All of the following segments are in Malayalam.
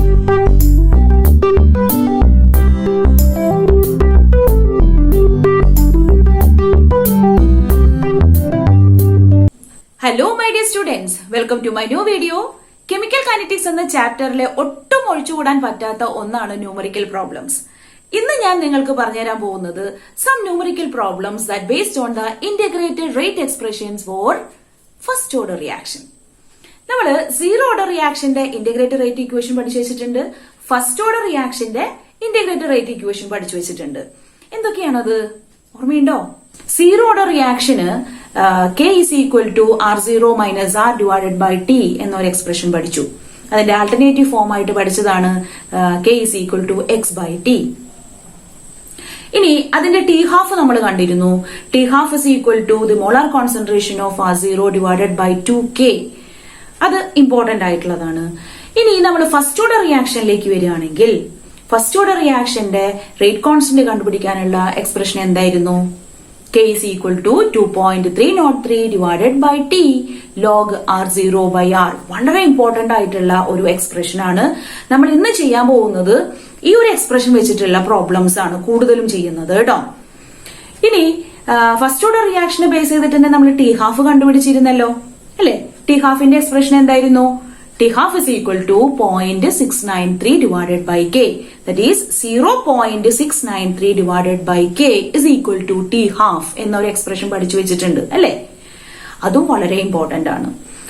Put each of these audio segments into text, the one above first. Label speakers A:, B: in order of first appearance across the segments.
A: Hello my dear students, welcome to my new video. Chemical kinetics എന്ന ചാപ്റ്ററിലെ ഒട്ടും ഒഴിച്ചുകൂടാൻ പറ്റാത്ത ഒന്നാണ് ന്യൂമറിക്കൽ പ്രോബ്ലംസ്. ഇന്ന് ഞാൻ നിങ്ങൾക്ക് പറഞ്ഞുതരാൻ പോകുന്നത് some numerical problems that based on the integrated rate expressions for first order reaction. നമ്മൾ സീറോ ഓർഡർ റിയാക്ഷന്റെ ഇന്റഗ്രേറ്റഡ് റേറ്റ് ഇക്വേഷൻ പഠിച്ചു വെച്ചിട്ടുണ്ട്. ഫസ്റ്റ് ഓർഡർ റിയാക്ഷന്റെ ഇന്റഗ്രേറ്റഡ് റേറ്റ് ഇക്വേഷൻ പഠിച്ചു വെച്ചിട്ടുണ്ട്. എന്തൊക്കെയാണത് ഓർമ്മയുണ്ടോ? സീറോ ഓർഡർ റിയാക്ഷന് K is equal to R0 minus R divided by T എന്നൊരു എക്സ്പ്രഷൻ പഠിച്ചു. അതിന്റെ ആൾട്ടർനേറ്റീവ് ഫോം ആയിട്ട് പഠിച്ചതാണ് K is equal to X by T. ഇനി അതിന്റെ T half നമ്മൾ കണ്ടിരുന്നു. T half is equal to the molar concentration of R0 divided by 2K. അത് ഇമ്പോർട്ടന്റ് ആയിട്ടുള്ളതാണ്. ഇനി നമ്മൾ ഫസ്റ്റ് ഓർഡർ റിയാക്ഷനിലേക്ക് വരികയാണെങ്കിൽ ഫസ്റ്റ് ഓർഡർ റിയാക്ഷന്റെ റേറ്റ് കോൺസ്റ്റന്റ് കണ്ടുപിടിക്കാനുള്ള എക്സ്പ്രഷൻ എന്തായിരുന്നു? K is equal to 2.303 divided by T log R0 by R. വളരെ ഇമ്പോർട്ടന്റ് ആയിട്ടുള്ള ഒരു എക്സ്പ്രഷൻ ആണ്. നമ്മൾ ഇന്ന് ചെയ്യാൻ പോകുന്നത് ഈ ഒരു എക്സ്പ്രഷൻ വെച്ചിട്ടുള്ള പ്രോബ്ലംസ് ആണ് കൂടുതലും ചെയ്യുന്നത് കേട്ടോ. ഇനി ഫസ്റ്റ് ഓർഡർ റിയാക്ഷനെ ബേസ് ചെയ്തിട്ട് തന്നെ നമ്മൾ T half കണ്ടുപിടിച്ചിരുന്നല്ലോ അല്ലെ? T halfന്റെ എക്സ്പ്രഷൻ എന്തായിരുന്നു? T half is equal to 0.693 divided by K. That is 0.693 divided by K is equal to T half എന്നൊരു എക്സ്പ്രഷൻ പഠിച്ചു വെച്ചിട്ടുണ്ട് അല്ലെ? അതും വളരെ ഇമ്പോർട്ടന്റ് ആണ്.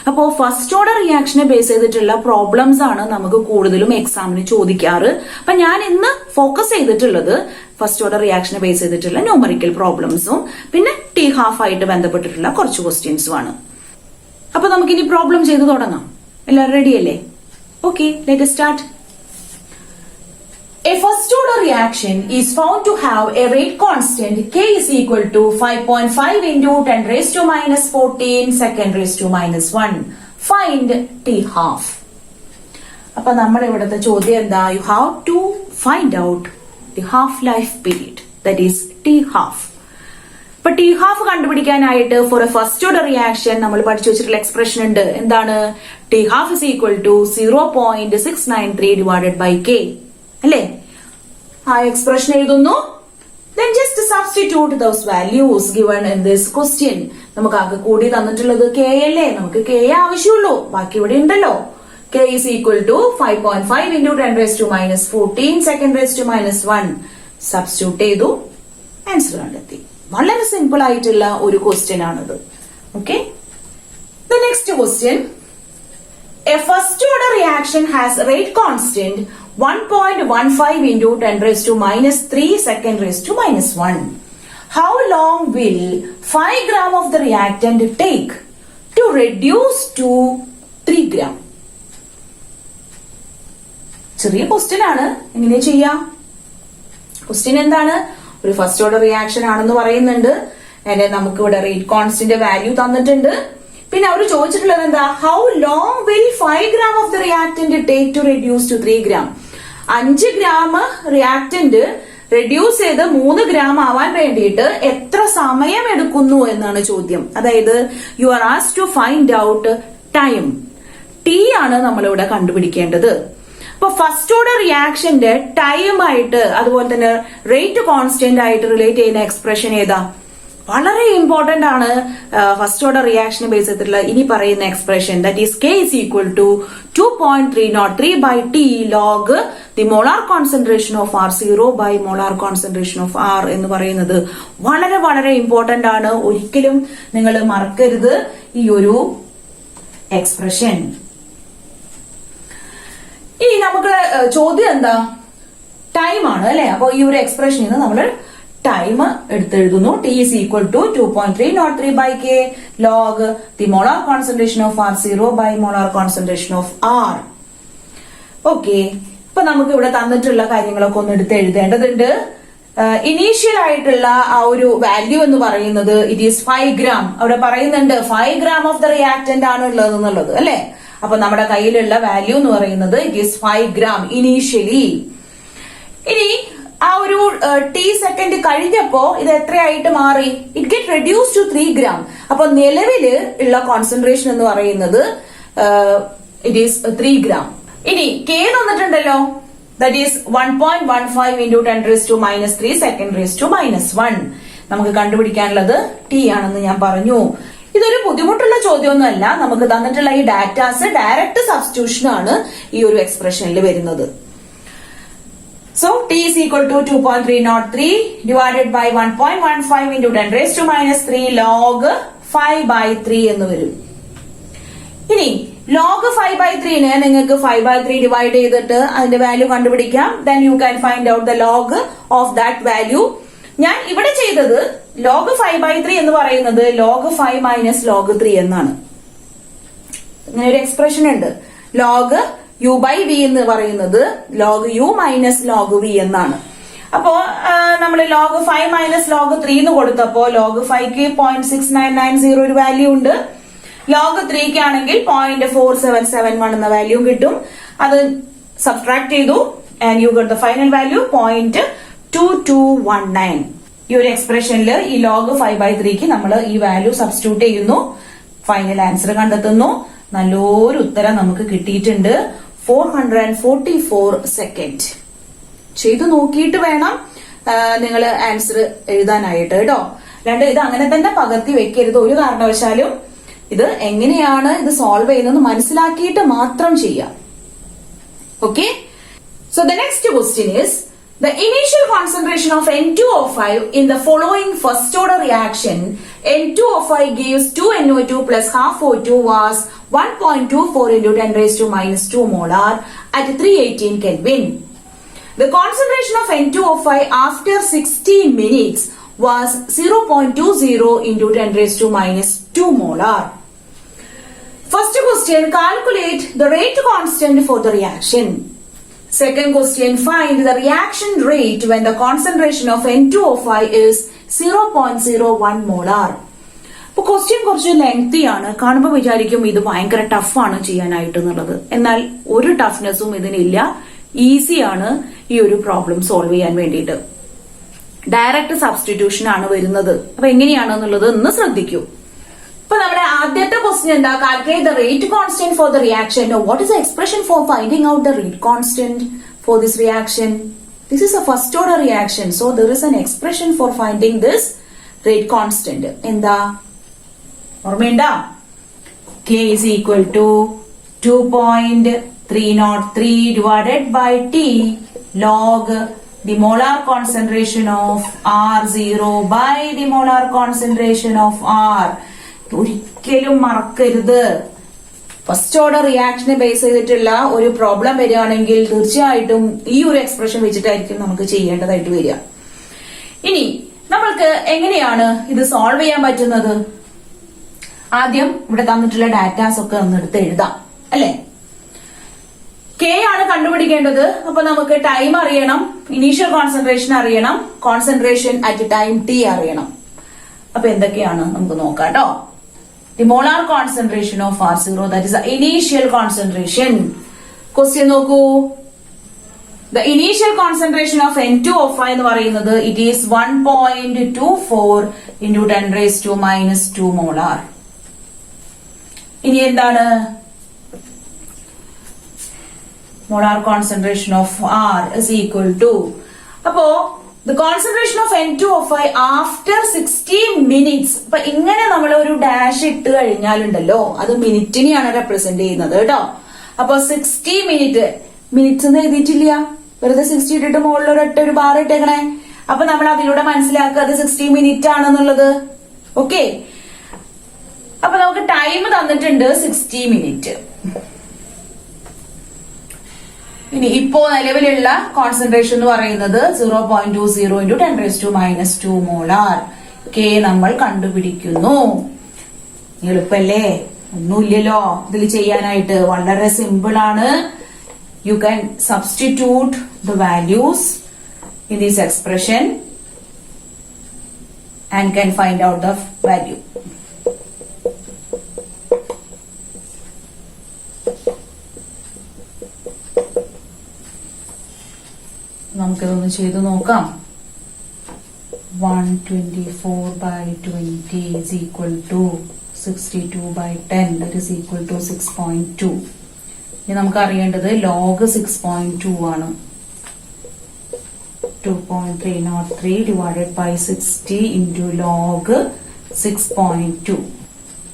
A: അപ്പോ ഫസ്റ്റ് ഓർഡർ റിയാക്ഷനെ ബേസ് ചെയ്തിട്ടുള്ള പ്രോബ്ലംസ് ആണ് നമുക്ക് കൂടുതലും എക്സാമിന് ചോദിക്കാറ്. അപ്പൊ ഞാൻ ഇന്ന് ഫോക്കസ് ചെയ്തിട്ടുള്ളത് ഫസ്റ്റ് ഓർഡർ റിയാക്ഷനെ ബേസ് ചെയ്തിട്ടുള്ള ന്യൂമറിക്കൽ പ്രോബ്ലംസും പിന്നെ T half ആയിട്ട് ബന്ധപ്പെട്ടിട്ടുള്ള കുറച്ച് ക്വസ്റ്റ്യൻസും ആണ്. അപ്പൊ നമുക്കിനി പ്രോബ്ലം ചെയ്ത് തുടങ്ങാം. എല്ലാവരും റെഡി അല്ലേ? Okay, let us start. A first order reaction is found to have a rate constant K is equal to 5.5 into 10 raised to minus 14 second raised to minus 1. Find T half. അപ്പൊ നമ്മുടെ ഇവിടുത്തെ ചോദ്യം എന്താ? You have to find out the half life period, that is T half. ഇപ്പൊ T half കണ്ടുപിടിക്കാനായിട്ട് for a first order reaction നമ്മൾ പഠിച്ചു വെച്ചിട്ടുള്ള എക്സ്പ്രഷൻ ഉണ്ട്. എന്താണ്? T half is equal to 0.693 divided by K അല്ലേ? ആ എക്സ്പ്രഷൻ എഴുതുന്നു. Then just substitute those values given in this question. നമുക്ക് ആകെ കൂടി തന്നിട്ടുള്ളത് K അല്ലേ? നമുക്ക് K ആവശ്യമുള്ളൂ, ബാക്കി ഇവിടെ ഉണ്ടല്ലോ. K is equal to 5.5 into 10 raised to minus 14 second raised to minus 1. Substitute ചെയ്തു, ആൻസർ കണ്ടെത്തി. വളരെ സിമ്പിൾ ആയിട്ടുള്ള ഒരു ക്വസ്റ്റ്യൻ ആണിത്. Okay, the next question. A first order reaction has rate constant 1.15 into 10 raised to minus 3 second raised to minus 1. How long will 5 gram of the reactant take to reduce to 3 gram? ചെറിയ ക്വസ്റ്റ്യൻ ആണ്. എങ്ങനെ ചെയ്യാം? ക്വസ്റ്റ്യൻ എന്താണ്? ഒരു ഫസ്റ്റ് ഓർഡർ റിയാക്ഷൻ ആണെന്ന് പറയുന്നുണ്ട്. നമുക്ക് ഇവിടെ റേറ്റ് കോൺസ്റ്റന്റ് വാല്യൂ തന്നിട്ടുണ്ട്. പിന്നെ അവർ ചോദിച്ചിട്ടുള്ളത് എന്താ? How long will 5 gram of the reactant take to reduce to 3 gram? 5 gram reactant reduce ചെയ്ത് 3 gram ആവാൻ വേണ്ടിയിട്ട് എത്ര സമയം എടുക്കുന്നു എന്നാണ് ചോദ്യം. അതായത് you are asked to find out time. T ആണ് നമ്മളിവിടെ കണ്ടുപിടിക്കേണ്ടത്. അപ്പൊ ഫസ്റ്റ് ഓർഡർ റിയാക്ഷന്റെ ടൈം ആയിട്ട് അതുപോലെ തന്നെ റേറ്റ് കോൺസ്റ്റന്റ് ആയിട്ട് റിലേറ്റ് ചെയ്യുന്ന എക്സ്പ്രഷൻ ഏതാ? വളരെ ഇമ്പോർട്ടന്റ് ആണ്. ഫസ്റ്റ് ഓർഡർ റിയാക്ഷനെ ബേസ് ചെയ്തിട്ടുള്ള ഇനി പറയുന്ന expression, that is K is equal to 2.303 by T log the molar concentration of R0 by molar concentration of R എന്ന് പറയുന്നത് വളരെ വളരെ ഇമ്പോർട്ടന്റ് ആണ്. ഒരിക്കലും നിങ്ങൾ മറക്കരുത് ഈ ഒരു എക്സ്പ്രഷൻ. ഇനി നമുക്ക് ചോദ്യം എന്താ? ടൈം ആണ് അല്ലെ? അപ്പൊ ഈ ഒരു എക്സ്പ്രഷനിൽ നിന്ന് നമ്മൾ time എടുത്തെഴുതുന്നു. T is equal to 2.303 by K log the molar concentration of R0 by molar concentration of R. Okay, ഇപ്പൊ നമുക്ക് ഇവിടെ തന്നിട്ടുള്ള കാര്യങ്ങളൊക്കെ ഒന്ന് എടുത്ത് എഴുതേണ്ടതുണ്ട്. ഇനീഷ്യൽ ആയിട്ടുള്ള ആ ഒരു വാല്യൂ എന്ന് പറയുന്നത് ഇറ്റ് ഈസ് 5 gram. അവിടെ പറയുന്നുണ്ട് 5 gram ഓഫ് ദ റിയാക്ടന്റ് ആണ് ഉള്ളത് എന്നുള്ളത് അല്ലെ? അപ്പൊ നമ്മുടെ കയ്യിലുള്ള വാല്യൂ എന്ന് പറയുന്നത് ഇറ്റ് ഈസ് 5 gram ഇനീഷ്യലി. ഇനി ആ ഒരു T സെക്കൻഡ് കഴിഞ്ഞപ്പോ ഇത് എത്രയായിട്ട് മാറി? It get reduce to 3 gram. അപ്പൊ നിലവില് ഉള്ള കോൺസെൻട്രേഷൻ എന്ന് പറയുന്നത് ഇറ്റ് ഈസ് 3 gram. ഇനി K തന്നിട്ടുണ്ടല്ലോ. ഉണ്ടല്ലോ. That is 1.15 into 10⁻³ (10⁻⁻1). നമുക്ക് കണ്ടുപിടിക്കാനുള്ളത് ടി ആണെന്ന് ഞാൻ പറഞ്ഞു. ഇതൊരു ബുദ്ധിമുട്ടുള്ള ചോദ്യമൊന്നുമല്ല. നമുക്ക് തന്നിട്ടുള്ള ഈ ഡാറ്റാസ് ഡയറക്റ്റ് സബ്സ്റ്റിറ്റ്യൂഷൻ ആണ് ഈ ഒരു എക്സ്പ്രഷനിൽ വരുന്നത്. So t is equal to 2.303 divided by 1.15 into 10⁻³ log 5/3 എന്ന് വരും. ഇനി log 5/3 നിങ്ങൾക്ക് 5/3 ഡിവൈഡ് ചെയ്തിട്ട് അതിന്റെ വാല്യൂ കണ്ടുപിടിക്കാം. then you can find out the log of that value. ഞാൻ ഇവിടെ ചെയ്തത് log 5/3 എന്ന് പറയുന്നത് log 5 minus log 3 എന്നാണ്. ഇങ്ങനെ ഒരു എക്സ്പ്രഷൻ ഉണ്ട്. log u/v എന്ന് പറയുന്നത് log u minus log v എന്നാണ്. അപ്പോ നമ്മൾ log 5 minus log 3 എന്ന് കൊടുത്തപ്പോ log 5ക്ക് 0.6990 ഒരു വാല്യൂ ഉണ്ട്. log 3ക്ക് ആണെങ്കിൽ 0.4771 എന്ന വാല്യൂ കിട്ടും. അത് സബ്ട്രാക്ട് ചെയ്തു and you got the final value 0.2219. ഈ ഒരു എക്സ്പ്രഷനിൽ ഈ log 5/3ക്ക് നമ്മൾ ഈ വാല്യൂ സബ്സ്റ്റിറ്റ്യൂട്ട് ചെയ്യുന്നു. ഫൈനൽ ആൻസർ കണ്ടെത്തുന്നു. നല്ലൊരു ഉത്തരം നമുക്ക് കിട്ടിയിട്ടുണ്ട്. 444 സെക്കൻഡ്. ചെയ്തു നോക്കിയിട്ട് വേണം നിങ്ങൾ ആൻസർ എഴുതാനായിട്ട് കേട്ടോ. അല്ലാണ്ട് ഇത് അങ്ങനെ തന്നെ പകർത്തി വെക്കരുത് ഒരു കാരണവശാലും. ഇത് എങ്ങനെയാണ് ഇത് സോൾവ് ചെയ്യുന്നത് മനസ്സിലാക്കിയിട്ട് മാത്രം ചെയ്യാം. Okay. So the next question is the initial concentration of N2O5 in the following first order reaction N2O5 gives 2NO2 plus half O2 was 1.24 into 10⁻⁻² molar at 318 Kelvin. The concentration of N2O5 after 60 minutes was 0.20 into 10⁻² molar. First question, calculate the rate constant for the reaction. Second question, find the reaction rate when the concentration of N2O5 is 0.01 molar. ഇപ്പൊ ക്വസ്റ്റ്യൻ കുറച്ച് ലെങ്തി ആണ്. കാണുമ്പോൾ വിചാരിക്കും ഇത് ഭയങ്കര ടഫാണ് ചെയ്യാനായിട്ട് എന്നുള്ളത്. എന്നാൽ ഒരു ടഫ്നെസ്സും ഇതിനില്ല. ഈസിയാണ് ഈ ഒരു പ്രോബ്ലം സോൾവ് ചെയ്യാൻ വേണ്ടിയിട്ട്. ഡയറക്റ്റ് സബ്സ്റ്റിറ്റ്യൂഷൻ ആണ് വരുന്നത്. അപ്പൊ എങ്ങനെയാണെന്നുള്ളത് ഒന്ന് ശ്രദ്ധിക്കൂ. ഇപ്പൊ നമ്മുടെ ആദ്യത്തെ ക്വസ്റ്റ്യൻ എന്താ? Calculate the rate constant for the reaction. What is the expression for finding out the rate constant for this reaction? This is A first order reaction. So there is an expression for finding this rate constant. എന്താ ഓർമ്മയുണ്ടാ? K is equal to 2.303 divided by T log the molar concentration of R0 by the molar concentration of R. ഒരിക്കലും മറക്കരുത്. ഫസ്റ്റ് ഓർഡർ റിയാക്ഷനെ ബേസ് ചെയ്തിട്ടുള്ള ഒരു പ്രോബ്ലം വരികയാണെങ്കിൽ തീർച്ചയായിട്ടും ഈ ഒരു എക്സ്പ്രഷൻ വെച്ചിട്ടായിരിക്കും നമുക്ക് ചെയ്യേണ്ടതായിട്ട് വരിക. ഇനി നമ്മൾക്ക് എങ്ങനെയാണ് ഇത് സോൾവ് ചെയ്യാൻ പറ്റുന്നത്? ആദ്യം ഇവിടെ തന്നിട്ടുള്ള ഡാറ്റാസ് ഒക്കെ ഒന്നെടുത്ത് എഴുതാം അല്ലെ. കെ ആണ് കണ്ടുപിടിക്കേണ്ടത്. അപ്പൊ നമുക്ക് ടൈം അറിയണം, ഇനീഷ്യൽ കോൺസെൻട്രേഷൻ അറിയണം, കോൺസെൻട്രേഷൻ അറ്റ് ടൈം ടി അറിയണം. അപ്പൊ എന്തൊക്കെയാണ് നമുക്ക് നോക്കാം കേട്ടോ. The molar concentration of R0, that is the initial concentration. Question നോക്കൂ. The initial concentration of N2O5 എന്ന് പറയുന്നത് it is 1.24 into 10⁻⁻² molar. ഇനി എന്താണ്? Molar concentration of R is equal to, അപ്പോ the concentration of N2O5 after 60 minutes. അപ്പൊ ഇങ്ങനെ നമ്മൾ ഒരു ഡാഷ് ഇട്ട് കഴിഞ്ഞാലുണ്ടല്ലോ അത് മിനിറ്റിനെയാണ് റെപ്രസെന്റ് ചെയ്യുന്നത് കേട്ടോ. അപ്പൊ 60 മിനിറ്റ്സ് എന്ന് എഴുതിയിട്ടില്ല, വെറുതെ 60 ഇട്ടിട്ട് മുകളിൽ ഒരു ബാർ ഇട്ടേക്കണേ. അപ്പൊ നമ്മൾ അതിലൂടെ മനസ്സിലാക്കുക അത് 60 മിനിറ്റ് ആണെന്നുള്ളത്. ഓക്കെ. അപ്പൊ നമുക്ക് ടൈം തന്നിട്ടുണ്ട് 60 മിനിറ്റ്. ഇനി ഇപ്പോ നിലവിലുള്ള കോൺസെൻട്രേഷൻ എന്ന് പറയുന്നത് 0.20 into 10⁻⁻² മോളാർ. കെ നമ്മൾ കണ്ടുപിടിക്കുന്നു. എളുപ്പല്ലേ? ഒന്നുമില്ലല്ലോ ഇതിൽ ചെയ്യാനായിട്ട്. വളരെ സിമ്പിൾ ആണ്. You can substitute the values in this expression and can find out the value. നമുക്കിതൊന്ന് ചെയ്തു നോക്കാം. 124/20 is equal to 62/10, that is equal to 6.2. ഇനി നമുക്ക് അറിയേണ്ടത് ലോഗ് 6.2 ആണ്. 2.303 ഡിവൈഡഡ് ബൈ 60 ഇൻറ്റു ലോഗ് 6.2.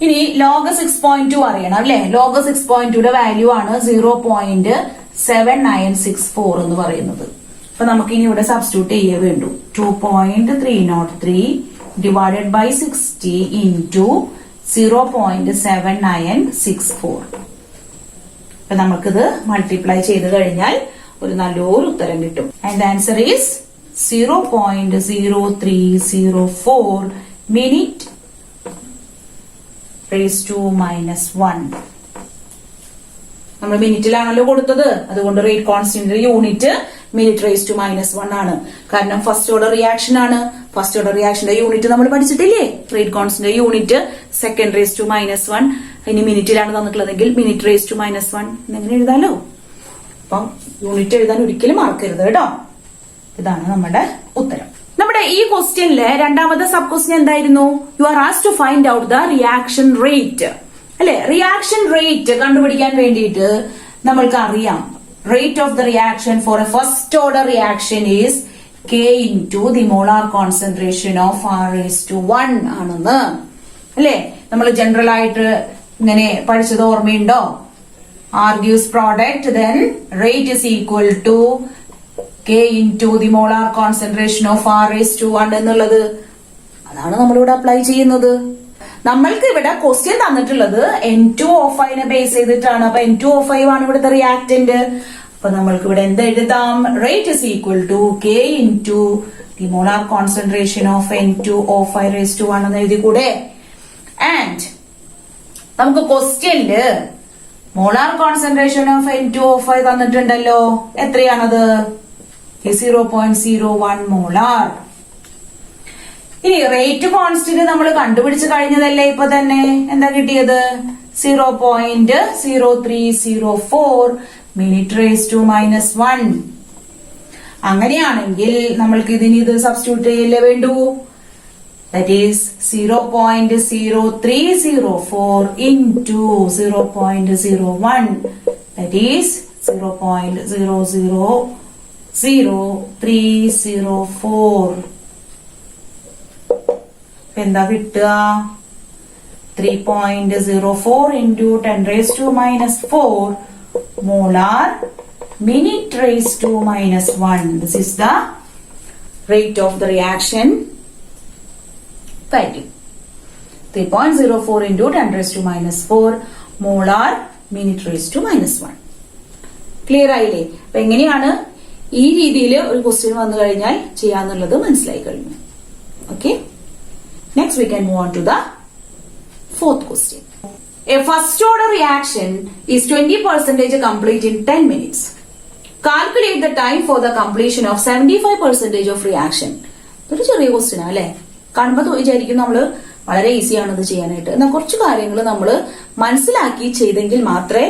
A: ഇനി ലോഗ് 6.2 അറിയണം അല്ലെ. ലോഗ് 6.2യുടെ വാല്യൂ ആണ് 0.7964 എന്ന് പറയുന്നത്. അപ്പൊ നമുക്ക് ഇനി ഇവിടെ സബ്സ്റ്റിറ്റ്യൂട്ട് ചെയ്യേ വേണ്ടു. 2.303 ഡിവൈഡഡ് ബൈ 60 ഇൻറ്റു 0.7964. അപ്പൊ നമുക്കിത് മൾട്ടിപ്ലൈ ചെയ്ത് കഴിഞ്ഞാൽ ഒരു നല്ലൊരു ഉത്തരം കിട്ടും. And answer is 0.0304 minute raise to -1. നമ്മൾ മിനിറ്റിലാണല്ലോ കൊടുത്തത്, അതുകൊണ്ട് rate constant unit minute raise to -1 ആണ്. കാരണം ഫസ്റ്റ് ഓർഡർ റിയാക്ഷൻ ആണ്. ഫസ്റ്റ് ഓർഡർ റിയാക്ഷന്റെ യൂണിറ്റ് നമ്മൾ പഠിച്ചിട്ടില്ലേ? Rate constant unit second raise to -1. ഇനി മിനിറ്റിലാണ് തന്നിട്ടുള്ളതെങ്കിൽ മിനിറ്റ് റേസ് ടു -1 എന്നെങ്ങനെ എഴുതാലോ. അപ്പം യൂണിറ്റ് എഴുതാൻ ഒരിക്കലും മറക്കരുത് കേട്ടോ. ഇതാണ് നമ്മുടെ ഉത്തരം. നമ്മുടെ ഈ ക്വസ്റ്റ്യനിലെ രണ്ടാമത്തെ സബ് ക്വസ്റ്റ്യൻ എന്തായിരുന്നു? You are asked to find out the reaction rate അല്ലെ. റിയാക്ഷൻ റേറ്റ് കണ്ടുപിടിക്കാൻ വേണ്ടിയിട്ട് നമ്മൾക്ക് അറിയാം, rate of the reaction for a first order reaction is K into the molar concentration of R⁴ ആണെന്ന് അല്ലെ. നമ്മൾ ജനറൽ ആയിട്ട് ഇങ്ങനെ പഠിച്ചത് ഓർമ്മയുണ്ടോ? R gives product, then rate is equal to K into the molar concentration of R⁴ എന്നുള്ളത്. അതാണ് നമ്മളിവിടെ അപ്ലൈ ചെയ്യുന്നത്. നമ്മൾക്ക് ഇവിടെ ക്വസ്റ്റ്യൻ തന്നിട്ടുള്ളത് N2O5 ബേസ് ചെയ്തിട്ടാണ്. അപ്പൊ N2O5 ആണ് ഇവിടുത്തെ റിയാക്ടന്റ്. അപ്പൊ നമ്മൾക്ക് ഇവിടെ എന്ത് എഴുതാം? Rate is equal to K into the molar concentration of N2O5⁴ എന്ന് എഴുതി കൂടെ. ആൻഡ് നമുക്ക് ക്വസ്റ്റ്യനില് മോളാർ കോൺസെൻട്രേഷൻ ഓഫ് N2O5 തന്നിട്ടുണ്ടല്ലോ. എത്രയാണത്? 0.01 മോളാർ. ഇനി റേറ്റ് കോൺസ്റ്റന്റ് നമ്മൾ കണ്ടുപിടിച്ച് കഴിഞ്ഞതല്ലേ ഇപ്പൊ തന്നെ. എന്താ കിട്ടിയത്? 0.0304 മിനിറ്റ് റേസ് ടു -1. അങ്ങനെയാണെങ്കിൽ നമ്മൾക്ക് ഇതിന് ഇത് സബ്സ്റ്റിറ്റ്യൂട്ട് ചെയ്യല്ലേ വേണ്ടു. That is 0.0304 into 0.01. That is 0.000304. എന്താ കിട്ടുക? 3.04 into 10⁻⁻⁴ molar minute raised to -1. This is the rate of the reaction value. 3.04 into 10⁻⁻⁴ molar minute raised to -1. Clear ആയില്ലേ? അപ്പൊ എങ്ങനെയാണ് ഈ രീതിയിൽ ഒരു ക്വസ്റ്റ്യൻ വന്നു കഴിഞ്ഞാൽ ചെയ്യാന്നുള്ളത് മനസ്സിലായി കഴിഞ്ഞു. Okay, next we can move on to the fourth question. A first order reaction is 20% complete in 10 minutes. Calculate the time for the completion of 75% of reaction. ഇതൊരു ചെറിയ ക്വസ്റ്റ്യൻ അല്ലേ? കാണുമ്പോൾ വിചാരിക്കും നമ്മള് വളരെ ഈസിയാണ് ഇത് ചെയ്യാനായിട്ട്. എന്നാൽ കുറച്ച് കാര്യങ്ങൾ നമ്മൾ മനസ്സിലാക്കി ചെയ്തെങ്കിൽ മാത്രമേ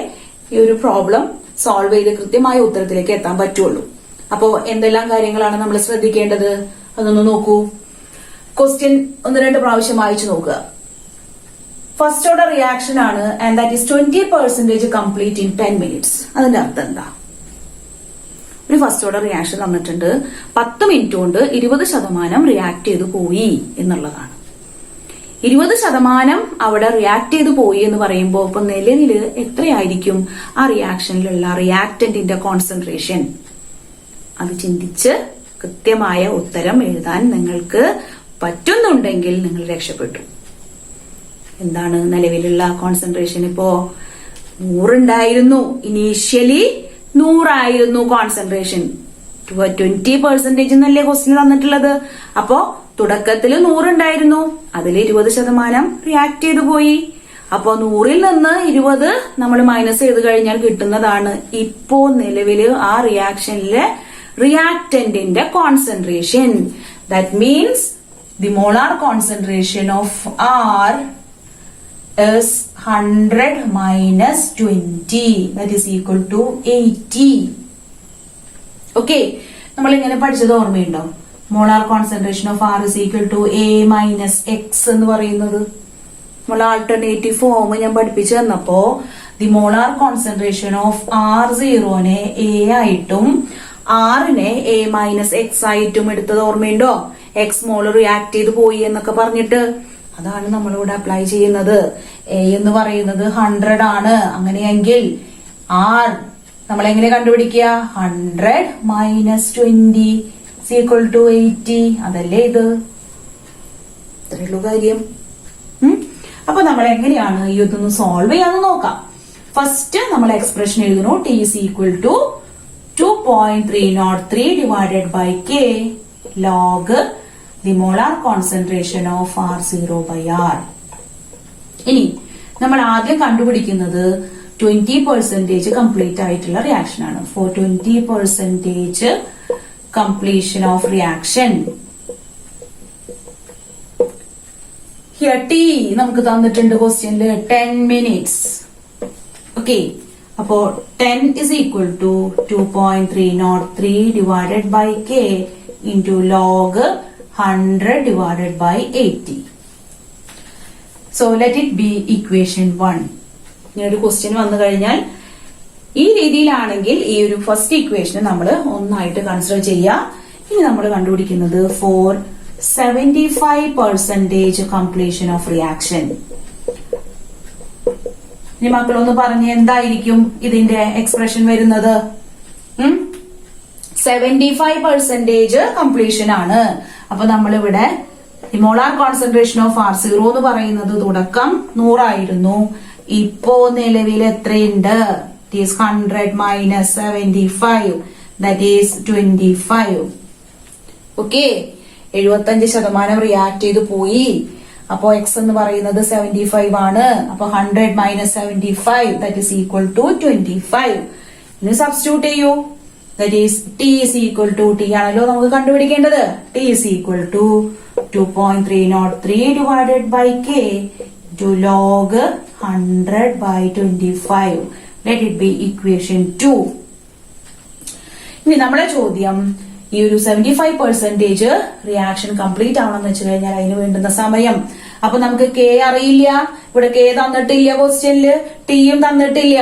A: ഈ ഒരു പ്രോബ്ലം സോൾവ് ചെയ്ത് കൃത്യമായ ഉത്തരത്തിലേക്ക് എത്താൻ പറ്റുള്ളൂ. അപ്പോ എന്തെല്ലാം കാര്യങ്ങളാണ് നമ്മൾ ശ്രദ്ധിക്കേണ്ടത് അതൊന്ന് നോക്കൂ. ക്വസ്റ്റ്യൻ 1-2 പ്രാവശ്യം വായിച്ചു നോക്കുക. ഫസ്റ്റ് ഓർഡർ റിയാക്ഷൻ ആണ് and that is 20% complete in 10 minutes. അതിന്റെ അർത്ഥം എന്താ? ഒരു ഫസ്റ്റ് ഓർഡർ റിയാക്ഷൻ തന്നിട്ടുണ്ട്, 10 മിനിറ്റ് കൊണ്ട് 20% റിയാക്ട് ചെയ്തു പോയി എന്നുള്ളതാണ്. 20% അവിടെ റിയാക്ട് ചെയ്തു പോയി എന്ന് പറയുമ്പോൾ ഇപ്പൊ നിലവിൽ എത്രയായിരിക്കും ആ റിയാക്ഷനിലുള്ള റിയാക്ടന്റിന്റെ കോൺസെൻട്രേഷൻ? അത് ചിന്തിച്ച് കൃത്യമായ ഉത്തരം എഴുതാൻ നിങ്ങൾക്ക് പറ്റുന്നുണ്ടെങ്കിൽ നിങ്ങൾ രക്ഷപ്പെട്ടു. എന്താണ് നിലവിലുള്ള കോൺസെൻട്രേഷൻ? ഇപ്പോ 100 ഉണ്ടായിരുന്നു, ഇനീഷ്യലി 100 ആയിരുന്നു കോൺസെൻട്രേഷൻ. 20% എന്നല്ലേ ക്വസ്റ്റ്യൻ തന്നിട്ടുള്ളത്. അപ്പോ തുടക്കത്തിൽ 100 ഉണ്ടായിരുന്നു, അതിൽ 20% റിയാക്ട് ചെയ്തു പോയി. അപ്പോ 100-ൽ നിന്ന് 20 നമ്മൾ മൈനസ് ചെയ്ത് കഴിഞ്ഞാൽ കിട്ടുന്നതാണ് ഇപ്പോ നിലവിൽ ആ റിയാക്ഷനിലെ റിയാക്ടന്റിന്റെ concentration. That means the molar concentration of R is 100 minus 20. That is equal to 80. Okay, നമ്മൾ ഇങ്ങനെ പഠിച്ചത് ഓർമ്മയുണ്ടോ? Molar concentration of R is equal to A minus X എന്ന് പറയുന്നത്. നമ്മൾ ആൾട്ടർനേറ്റീവ് ഫോം ഞാൻ പഠിപ്പിച്ചു തന്നപ്പോ the molar concentration of R0 A ആയിട്ടും ആറിനെ A-X ആയിട്ടും എടുത്തത് ഓർമ്മയുണ്ടോ? എക്സ് മോള് റിയാക്ട് ചെയ്ത് പോയി എന്നൊക്കെ പറഞ്ഞിട്ട് അതാണ് നമ്മളിവിടെ അപ്ലൈ ചെയ്യുന്നത്. A എന്ന് പറയുന്നത് 100 ആണ്. അങ്ങനെയെങ്കിൽ R നമ്മൾ എങ്ങനെ കണ്ടുപിടിക്കുക? 100 - 20 = 80. അതല്ലേ ഇത്? ഇത്രയുള്ളൂ കാര്യം. അപ്പൊ നമ്മൾ എങ്ങനെയാണ് ഈ ഇതൊന്ന് സോൾവ് ചെയ്യാന്ന് നോക്കാം. ഫസ്റ്റ് നമ്മൾ എക്സ്പ്രഷൻ എഴുതുന്നു. T = 2.303 divided by K log the molar concentration of R0 by R. ഇനി നമ്മൾ ആദ്യം കണ്ടുപിടിക്കുന്നത് 20% കംപ്ലീറ്റ് ആയിട്ടുള്ള റിയാക്ഷൻ ആണ്. For 20% completion of reaction. Here T നമുക്ക് തന്നിട്ടുണ്ട് ക്വസ്റ്റ്യനില് 10 minutes. ഓക്കെ, അപ്പോ 10 = 2.303 divided by K into log 100 divided by 80. So let it be equation 1. ഇങ്ങനെ ഒരു ക്വസ്റ്റ്യൻ വന്നു കഴിഞ്ഞാൽ ഈ രീതിയിലാണെങ്കിൽ ഈ ഒരു ഫസ്റ്റ് ഇക്വേഷൻ നമ്മൾ ഒന്നായിട്ട് കൺസിഡർ ചെയ്യുക. ഇനി നമ്മൾ കണ്ടുപിടിക്കുന്നത് ഫോർ 75% കംപ്ലീഷൻ ഓഫ് റിയാക്ഷൻ. ഇനി മക്കളൊന്ന് പറഞ്ഞ് എന്തായിരിക്കും ഇതിന്റെ എക്സ്പ്രഷൻ വരുന്നത്? 75% കംപ്ലീഷൻ ആണ്. അപ്പൊ നമ്മളിവിടെ മോളാർ കോൺസെൻട്രേഷൻ ഓഫ് R0 എന്ന് പറയുന്നത് തുടക്കം 100 ആയിരുന്നു. ഇപ്പോ നിലവിൽ എത്രയുണ്ട്? It is 100 - 75, that is 25. Okay, 75% react ചെയ്ത് പോയി. അപ്പോ എക്സ് എന്ന് പറയുന്നത് 75 ആണ്. അപ്പൊ 100 - 75, that is equal to 25. ഇനി സബ്സ്റ്റിറ്റ്യൂട്ട് ചെയ്യൂ. That is T = T ആണല്ലോ നമുക്ക് കണ്ടുപിടിക്കേണ്ടത്. T = 2.303 divided by K to log 100 by 25. Let it be equation 2. ഇനി നമ്മുടെ ചോദ്യം ഈ ഒരു 75% റിയാക്ഷൻ കംപ്ലീറ്റ് ആവണമെന്ന് വെച്ച് കഴിഞ്ഞാൽ അതിന് വേണ്ടുന്ന സമയം. അപ്പൊ നമുക്ക് K അറിയില്ല, ഇവിടെ K തന്നിട്ടില്ല, ക്വസ്റ്റ്യനില് ടിയും തന്നിട്ടില്ല.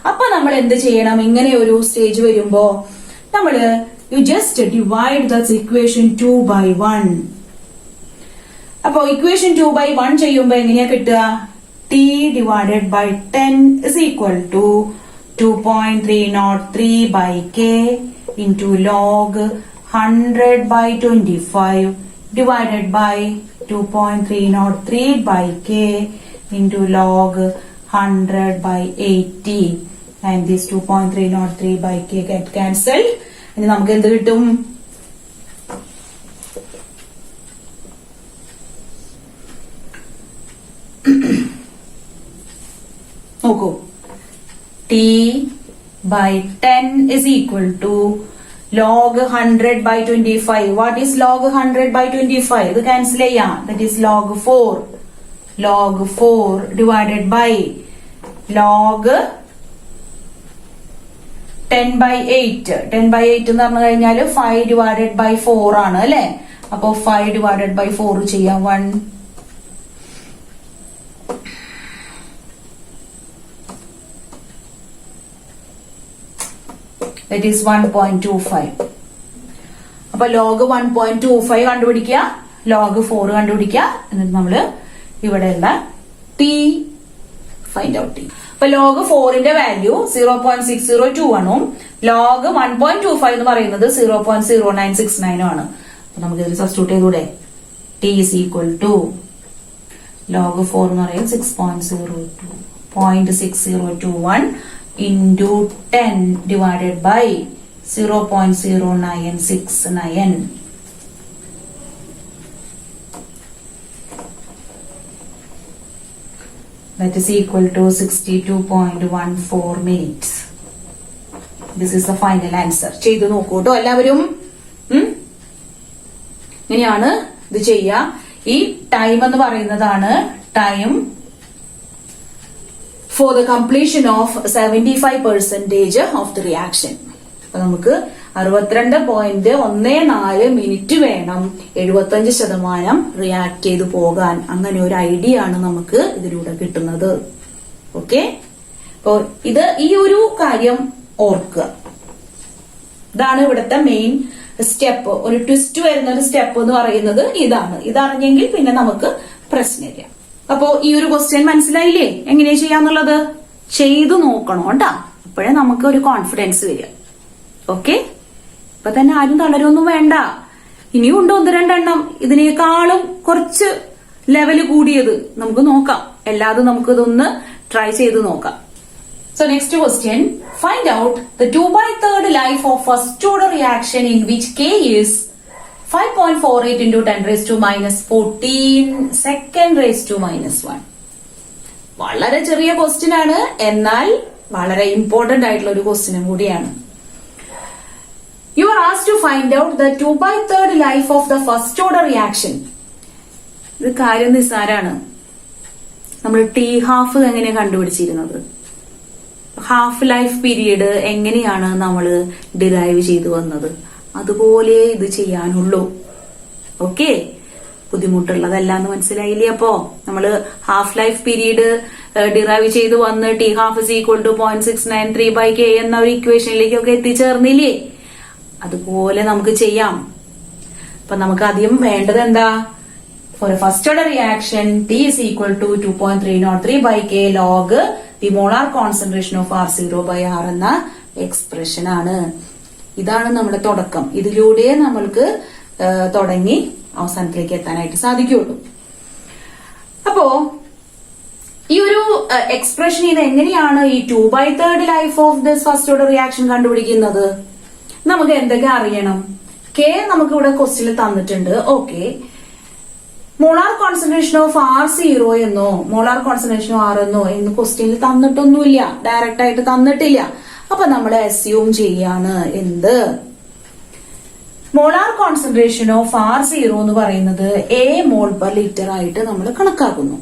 A: അപ്പൊ നമ്മൾ എന്ത് ചെയ്യണം? ഇങ്ങനെ ഒരു സ്റ്റേജ് വരുമ്പോ നമ്മള് you just divide the equation 2 by 1. അപ്പൊ ഇക്വേഷൻ 2 by 1 ചെയ്യുമ്പോ എങ്ങനെയാ കിട്ടുക? T divided by 10 is equal to 2.303 by K into log 100 by 25 divided by 2.303 by K into log 100 by 80. And this 2.303 by K get cancelled. ഇനി നമുക്ക് എന്ത് കിട്ടും? നോക്കൂ, T by 10 is equal to log 100 by 25. What is log 100 by 25? ഇത് cancel ചെയ്യാം. That is log 4. Log 4 divided by log 10 by 8. 10 by 8 എന്ന് പറഞ്ഞു കഴിഞ്ഞാൽ 5 divided by 4 ആണ് അല്ലെ? അപ്പൊ 5 divided by 4 ചെയ്യാം. 1. That is 1.25. അപ്പൊ ലോഗ് 1.25 കണ്ടുപിടിക്കുക, ലോഗ് 4 കണ്ടുപിടിക്കുക. എന്നിട്ട് നമ്മള് ഇവിടെയുള്ള T ഫൈൻഡ് ഔട്ട് ചെയ്യും. അപ്പൊ ലോഗ് 4ന്റെ വാല്യൂ 0.602 ആണും ലോഗ് 1.25 എന്ന് പറയുന്നത് 0.0969 ആണ്. അപ്പൊ നമുക്ക് ഇതിൽ സബ്സ്റ്റിറ്റ്യൂട്ട് ചെയ്തൂടെ? T is equal to log 4 എന്ന് പറയുന്നത് 0.6021 into 10 divided by 0.0969. That is equal to 62.14 minutes. This is the final answer. ചെയ്തു നോക്കൂട്ടോ എല്ലാവരും. ഇങ്ങനെയാണ് ഇത് ചെയ്യുക. ഈ ടൈം എന്ന് പറയുന്നതാണ് time for the completion of 75% of the reaction. അപ്പൊ നമുക്ക് 62.14 മിനിറ്റ് വേണം 75% റിയാക്ട് ചെയ്തു പോകാൻ. അങ്ങനെ ഒരു ഐഡിയ ആണ് നമുക്ക് ഇതിലൂടെ കിട്ടുന്നത്. ഓക്കെ, അപ്പോ ഈ ഒരു കാര്യം ഓർക്കുക. ഇതാണ് ഇവിടുത്തെ മെയിൻ സ്റ്റെപ്പ്. ഒരു ട്വിസ്റ്റ് വരുന്ന ഒരു സ്റ്റെപ്പ് എന്ന് പറയുന്നത് ഇതാണ്. ഇതറിഞ്ഞെങ്കിൽ പിന്നെ നമുക്ക് പ്രശ്നമില്ല. അപ്പോ ഈ ഒരു ക്വസ്റ്റ്യൻ മനസ്സിലായില്ലേ എങ്ങനെയാ ചെയ്യാന്നുള്ളത്? ചെയ്തു നോക്കണം കേട്ടാ, അപ്പോഴേ നമുക്ക് ഒരു കോൺഫിഡൻസ് വരിക. ഓക്കെ, ഇപ്പൊ തന്നെ ആരും തളരൊന്നും വേണ്ട. ഇനിയും ഉണ്ട് 1-2 ഇതിനേക്കാളും കുറച്ച് ലെവല് കൂടിയത് നമുക്ക് നോക്കാം. എല്ലാതും നമുക്ക് ഇതൊന്ന് ട്രൈ ചെയ്ത് നോക്കാം. So next question, find out the 2/3 life of first order reaction in which K is 5.48 into 10 raised to minus 14 second raised to minus 1. വളരെ ചെറിയ ക്വസ്റ്റ്യൻ ആണ്, എന്നാൽ വളരെ ഇമ്പോർട്ടന്റ് ആയിട്ടുള്ള ഒരു ക്വസ്റ്റ്യനും കൂടിയാണ്. You are asked to find out the 2/3 life of the first order reaction. ഇത് കാര്യം നിസ്സാരാണ്. നമ്മൾ T½ എങ്ങനെയാ കണ്ടുപിടിച്ചിരുന്നത്? ഹാഫ് ലൈഫ് പീരീഡ് എങ്ങനെയാണ് നമ്മൾ ഡിറൈവ് ചെയ്തു വന്നത്, അതുപോലെ ഇത് ചെയ്യാനുള്ളൂ. ഓക്കെ, ബുദ്ധിമുട്ടുള്ളതല്ലാന്ന് മനസ്സിലായില്ലേ? അപ്പോ നമ്മള് ഹാഫ് ലൈഫ് പീരീഡ് ഡിറൈവ് ചെയ്ത് വന്ന് T½ is equal to 0.693/K എന്ന ഒരു ഇക്വേഷനിലേക്കൊക്കെ എത്തിച്ചേർന്നില്ലേ? അതുപോലെ നമുക്ക് ചെയ്യാം. അപ്പൊ നമുക്ക് ആദ്യം വേണ്ടത് എന്താ? For a first order reaction, T is equal to 2.303/K log the molar concentration of R0/R എന്ന എക്സ്പ്രഷൻ ആണ്. ഇതാണ് നമ്മുടെ തുടക്കം. ഇതിലൂടെ നമ്മൾക്ക് തുടങ്ങി അവസാനത്തിലേക്ക് എത്താനായിട്ട് സാധിക്കുള്ളൂ. അപ്പോ ഈ ഒരു എക്സ്പ്രഷൻ ഇത് എങ്ങനെയാണ് ഈ 2/3 life of this first order reaction കണ്ടുപിടിക്കുന്നത്? നമുക്ക് എന്തൊക്കെ അറിയണം? K നമുക്ക് ഇവിടെ ക്വസ്റ്റ്യനിൽ തന്നിട്ടുണ്ട്. Okay, molar concentration of R0 എന്നോ മോളാർ കോൺസെൻട്രേഷൻ ഓഫ് R എന്നോ എന്ന് ക്വസ്റ്റ്യനിൽ തന്നിട്ടൊന്നുമില്ല, ഡയറക്റ്റ് ആയിട്ട് തന്നിട്ടില്ല. അപ്പൊ നമ്മൾ അസ്യൂം ചെയ്യാണ് എന്ത്? മോളാർ കോൺസെൻട്രേഷൻ ഓഫ് R0 എന്ന് പറയുന്നത് A mol/liter ആയിട്ട് നമ്മൾ കണക്കാക്കുന്നു.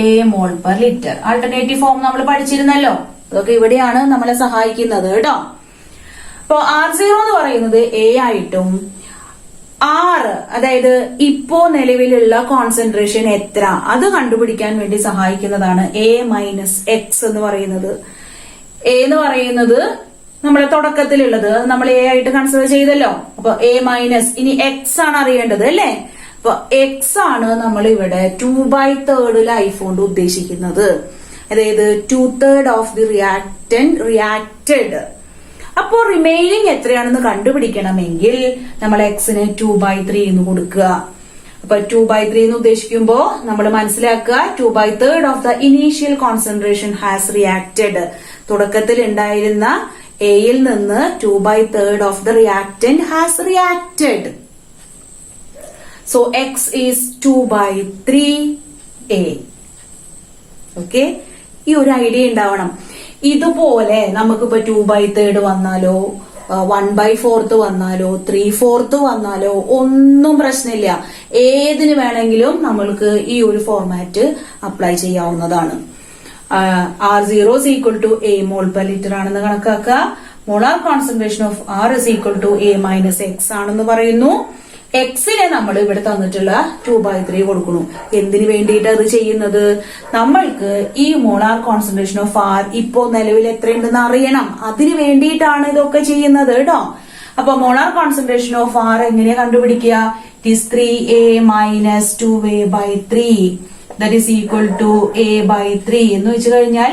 A: A mol/liter. ആൾട്ടർനേറ്റീവ് ഫോം നമ്മൾ പഠിച്ചിരുന്നല്ലോ, അതൊക്കെ ഇവിടെയാണ് നമ്മളെ സഹായിക്കുന്നത് കേട്ടോ. അപ്പൊ R0 എന്ന് പറയുന്നത് A ആയിട്ടും R, അതായത് ഇപ്പോ നിലവിലുള്ള കോൺസെൻട്രേഷൻ എത്ര അത് കണ്ടുപിടിക്കാൻ വേണ്ടി സഹായിക്കുന്നതാണ് A - X എന്ന് പറയുന്നത്. A എന്ന് പറയുന്നത് നമ്മുടെ തുടക്കത്തിലുള്ളത് നമ്മൾ A ആയിട്ട് കൺസിഡർ ചെയ്തല്ലോ. അപ്പൊ A മൈനസ്, ഇനി X ആണ് അറിയേണ്ടത് അല്ലേ? അപ്പൊ X ആണ് നമ്മൾ ഇവിടെ 2/3 ലൈഫ് കൊണ്ട് ഉദ്ദേശിക്കുന്നത്. അതായത് 2/3 ഓഫ് ദി റിയാക്ടന്റ് റിയാക്റ്റഡ്. അപ്പോ റിമൈനിങ് എത്രയാണെന്ന് കണ്ടുപിടിക്കണമെങ്കിൽ നമ്മൾ എക്സിന് 2/3 എന്ന് കൊടുക്കുക. അപ്പൊ 2/3 എന്ന് ഉദ്ദേശിക്കുമ്പോ നമ്മൾ മനസ്സിലാക്കുക 2/3 of the initial concentration has reacted. തുടക്കത്തിൽ ഉണ്ടായിരുന്ന എയിൽ നിന്ന് 2/3 of the reactant has reacted. So X is 2/3A. Okay, ഈ ഒരു ഐഡിയ ഉണ്ടാവണം. ഇതുപോലെ നമുക്കിപ്പോ 2/3 വന്നാലോ 1/4 വന്നാലോ 3/4 വന്നാലോ ഒന്നും പ്രശ്നമില്ല. ഏതിന് വേണമെങ്കിലും നമ്മൾക്ക് ഈ ഒരു ഫോർമാറ്റ് അപ്ലൈ ചെയ്യാവുന്നതാണ്. R0 is equal to A mol/liter ആണെന്ന് കണക്കാക്കുക. Molar concentration of R is equal to A minus X ആണെന്ന് പറയുന്നു. എക്സിനെ നമ്മൾ ഇവിടെ തന്നിട്ടുള്ള 2/3 കൊടുക്കുന്നു. എന്തിനു വേണ്ടിയിട്ട് അത് ചെയ്യുന്നത്? നമ്മൾക്ക് ഈ മോളാർ കോൺസെൻട്രേഷൻ ഓഫ് R ഇപ്പോ നിലവിൽ എത്രയുണ്ടെന്ന് അറിയണം. അതിനു വേണ്ടിയിട്ടാണ് ഇതൊക്കെ ചെയ്യുന്നത് കേട്ടോ. അപ്പൊ മോളാർ കോൺസെൻട്രേഷൻ ഓഫ് R എങ്ങനെയാ കണ്ടുപിടിക്കുക? It is 3A minus 2A/3 that is equal to A/3 എന്ന് വെച്ച് കഴിഞ്ഞാൽ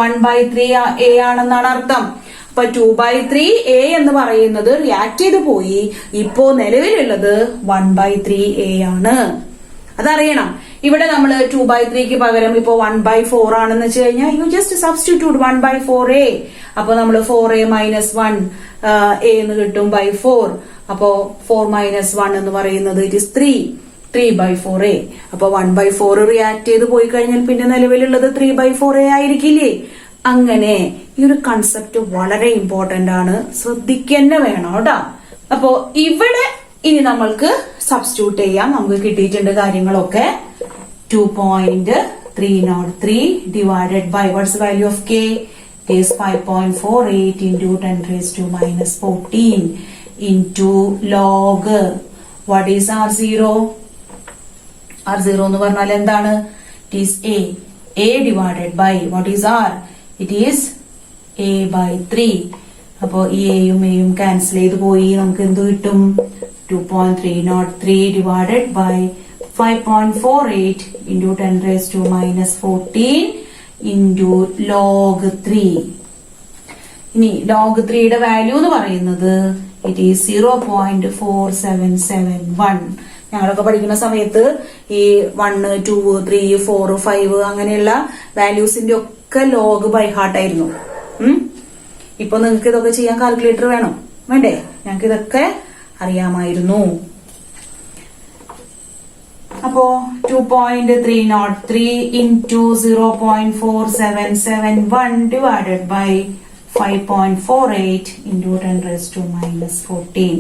A: 1/3A ആണെന്നാണ് അർത്ഥം. അപ്പൊ 2/3A എന്ന് പറയുന്നത് റിയാക്ട് ചെയ്ത് പോയി. ഇപ്പോ നിലവിലുള്ളത് 1/3A ആണ്. അതറിയണം. ഇവിടെ നമ്മൾ 2/3ക്ക് പകരം ഇപ്പോ 1/4 ആണെന്ന് വെച്ച് കഴിഞ്ഞാൽ യു ജസ്റ്റ് സബ്സ്റ്റിറ്റ്യൂട്ട് 1/4A. അപ്പൊ നമ്മൾ 4A minus 1A എന്ന് കിട്ടും /4. അപ്പോ 4 minus 1 എന്ന് പറയുന്നത് ഇറ്റ് ഇസ് 3/4A. അപ്പൊ 1/4 റിയാക്ട് ചെയ്ത് പോയി കഴിഞ്ഞാൽ പിന്നെ നിലവിലുള്ളത് 3/4A ആയിരിക്കില്ലേ? അങ്ങനെ ഈ ഒരു കൺസെപ്റ്റ് വളരെ ഇമ്പോർട്ടന്റ് ആണ്, ശ്രദ്ധിക്കന്നെ വേണം കേട്ടോ. അപ്പോ ഇവിടെ ഇനി നമ്മൾക്ക് സബ്സ്റ്റിറ്റ്യൂട്ട് ചെയ്യാം. നമുക്ക് കിട്ടിയിട്ടുണ്ട് കാര്യങ്ങളൊക്കെ. 2.303 divided by what's value of K is 5.48 into 10 raised to minus 14 into log what is R0? R0 എന്ന് പറഞ്ഞാൽ എന്താണ്? It is A. A divided by what is R? It is A by 3. അപ്പോ ഈ എയും എയും ക്യാൻസൽ ചെയ്ത് പോയി. നമുക്ക് എന്ത് കിട്ടും? 2.303 divided by 5.48 into 10 raised to minus 14 into log 3. ഇനി log 3യുടെ വാല്യൂ എന്ന് പറയുന്നത് it is 0.4771. ഞങ്ങളൊക്കെ പഠിക്കുന്ന സമയത്ത് ഈ 1, 2, 3, 4, 5 അങ്ങനെയുള്ള വാല്യൂസിന്റെ ഒക്കെ ലോഗ് ബൈ ഹാർട്ട് ആയിരുന്നു. ഇപ്പൊ നിങ്ങൾക്ക് ഇതൊക്കെ ചെയ്യാൻ കാൽക്കുലേറ്റർ വേണം വേണ്ടേ? ഞങ്ങൾക്ക് ഇതൊക്കെ അറിയാമായിരുന്നു. അപ്പോ 2.303 into 0.4771 divided by 5.48 into 10 raised to minus 14.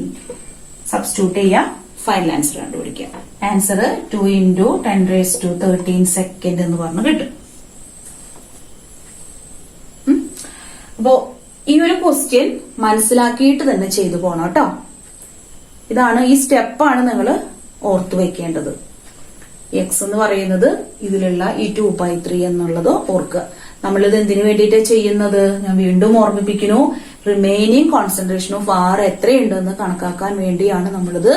A: Substitute ചെയ്യാം, ഫൈനൽ ആൻസർ കണ്ടുപിടിക്കാം. Answer 2 into 10 raised to 13 second എന്ന് പറഞ്ഞ് കിട്ടും. അപ്പോ ഈ ഒരു ക്വസ്റ്റ്യൻ മനസ്സിലാക്കിയിട്ട് തന്നെ ചെയ്തു പോണം കേട്ടോ. ഇതാണ്, ഈ സ്റ്റെപ്പാണ് നിങ്ങൾ ഓർത്തു വെക്കേണ്ടത്. എക്സ് എന്ന് പറയുന്നത് ഇതിലുള്ള ഈ 2/3 എന്നുള്ളത് ഓർക്കുക. നമ്മളിത് എന്തിനു വേണ്ടിയിട്ട് ചെയ്യുന്നത്? ഞാൻ വീണ്ടും ഓർമ്മിപ്പിക്കുന്നു, റിമൈനിങ് കോൺസെൻട്രേഷൻ ഓഫ് ആർ എത്രയുണ്ടെന്ന് കണക്കാക്കാൻ വേണ്ടിയാണ് നമ്മളിത്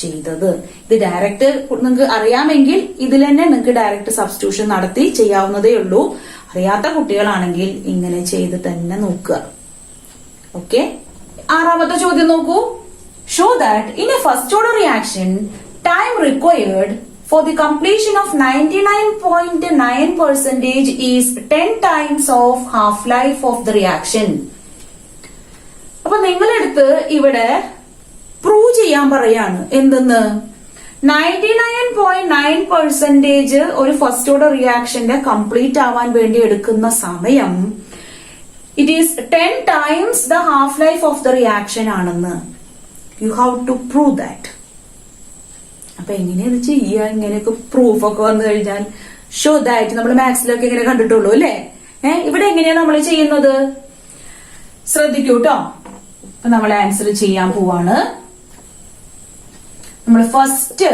A: ചെയ്തത്. ഇത് ഡയറക്റ്റ് നിങ്ങൾക്ക് അറിയാമെങ്കിൽ ഇതിൽ തന്നെ നിങ്ങൾക്ക് ഡയറക്റ്റ് സബ്സ്റ്റിറ്റ്യൂഷൻ നടത്തി ചെയ്യാവുന്നതേ ഉള്ളൂ. അറിയാത്ത കുട്ടികളാണെങ്കിൽ ഇങ്ങനെ ചെയ്ത് തന്നെ നോക്കുക. ഓക്കെ, ആറാമത്തെ ചോദ്യം നോക്കൂ. Show that in A first order reaction time required for the completion of 99.9% is 10 times of half-life of the reaction. അപ്പൊ നിങ്ങളെടുത്ത് ഇവിടെ പ്രൂവ് ചെയ്യാൻ പറയാണ്. എന്തെന്ന്? 99.9% ഒരു ഫസ്റ്റ് ഓർഡർ റിയാക്ഷന്റെ കംപ്ലീറ്റ് ആവാൻ വേണ്ടി എടുക്കുന്ന സമയം it is 10 times the half-life of the reaction ആണെന്ന്. You have to prove that. അപ്പൊ എങ്ങനെയത് ചെയ്യുക? ഇങ്ങനെയൊക്കെ പ്രൂഫ് ഒക്കെ വന്നു കഴിഞ്ഞാൽ ഷോ ദാറ്റ് നമ്മൾ മാത്സിലൊക്കെ ഇങ്ങനെ കണ്ടിട്ടുള്ളൂ അല്ലെ? ഇവിടെ എങ്ങനെയാ നമ്മൾ ചെയ്യുന്നത്? ശ്രദ്ധിക്കൂ കേട്ടോ. അപ്പൊ നമ്മൾ ആൻസർ ചെയ്യാൻ പോവാണ്. നമ്മൾ first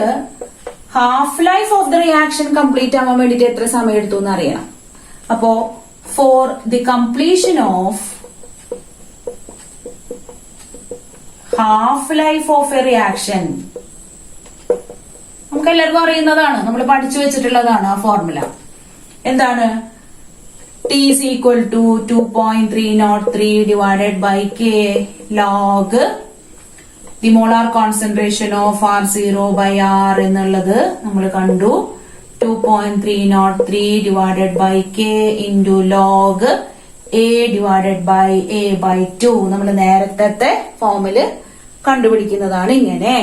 A: half life of the reaction complete ആവാൻ വേണ്ടിട്ട് എത്ര സമയം എടുത്തു എന്ന് അറിയണം. അപ്പോ for the completion of half life of A reaction, നമുക്ക് എല്ലാവർക്കും അറിയുന്നതാണ്, നമ്മൾ പഠിച്ചു വെച്ചിട്ടുള്ളതാണ് ആ ഫോർമുല. എന്താണ്? T is equal to 2.303 divided by K log the molar concentration of R0 by R എന്നുള്ളത് നമ്മൾ കണ്ടു. 2.303 divided by K into log A divided by A by 2. നമ്മൾ നേരത്തെ ഫോമില് കണ്ടുപിടിക്കുന്നതാണ് ഇങ്ങനെ.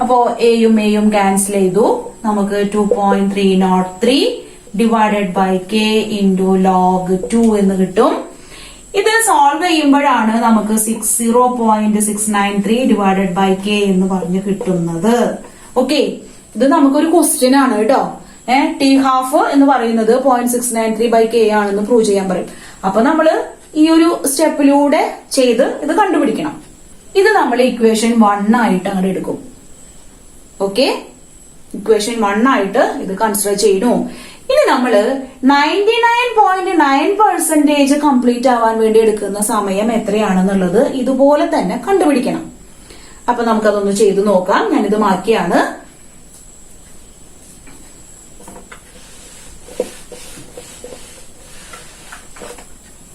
A: അപ്പോ എയും എയും ക്യാൻസൽ ചെയ്തു. നമുക്ക് 2.303 divided by K into log 2 എന്ന് കിട്ടും. ഇത് സോൾവ് ചെയ്യുമ്പോഴാണ് നമുക്ക് 0.693 ഡിവൈഡഡ് ബൈ കെ എന്ന് പറഞ്ഞ് കിട്ടുന്നത്. ഓക്കെ, ഇത് നമുക്കൊരു ക്വസ്റ്റ്യൻ ആണ് കേട്ടോ. ടി ഹാഫ് എന്ന് പറയുന്നത് 0.693 ബൈ കെ ആണെന്ന് പ്രൂവ് ചെയ്യാൻ പറയും. അപ്പൊ നമ്മള് ഈ ഒരു സ്റ്റെപ്പിലൂടെ ചെയ്ത് ഇത് കണ്ടുപിടിക്കണം. ഇത് നമ്മൾ ഇക്വേഷൻ 1 ആയിട്ട് അങ്ങോട്ട് എടുക്കും. ഓക്കെ, ഇക്വേഷൻ 1 ആയിട്ട് ഇത് കൺസിഡർ ചെയ്യുന്നു. ഇനി നമ്മള് 99.9% കംപ്ലീറ്റ് ആവാൻ വേണ്ടി എടുക്കുന്ന സമയം എത്രയാണെന്നുള്ളത് ഇതുപോലെ തന്നെ കണ്ടുപിടിക്കണം. അപ്പൊ നമുക്കതൊന്ന് ചെയ്തു നോക്കാം. ഞാനിത് മാറ്റിയാണ്.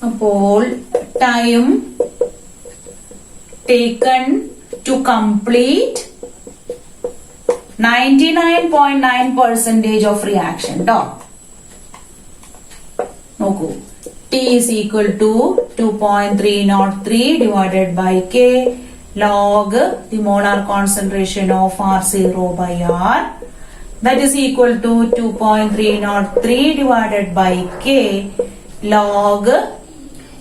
A: അപ്പോൾ time taken to complete 99.9% of reaction ട്ടോ. നോക്കൂ, T is equal to 2.303 divided by K log the molar concentration of R0 by R, that is equal to 2.303 divided by K log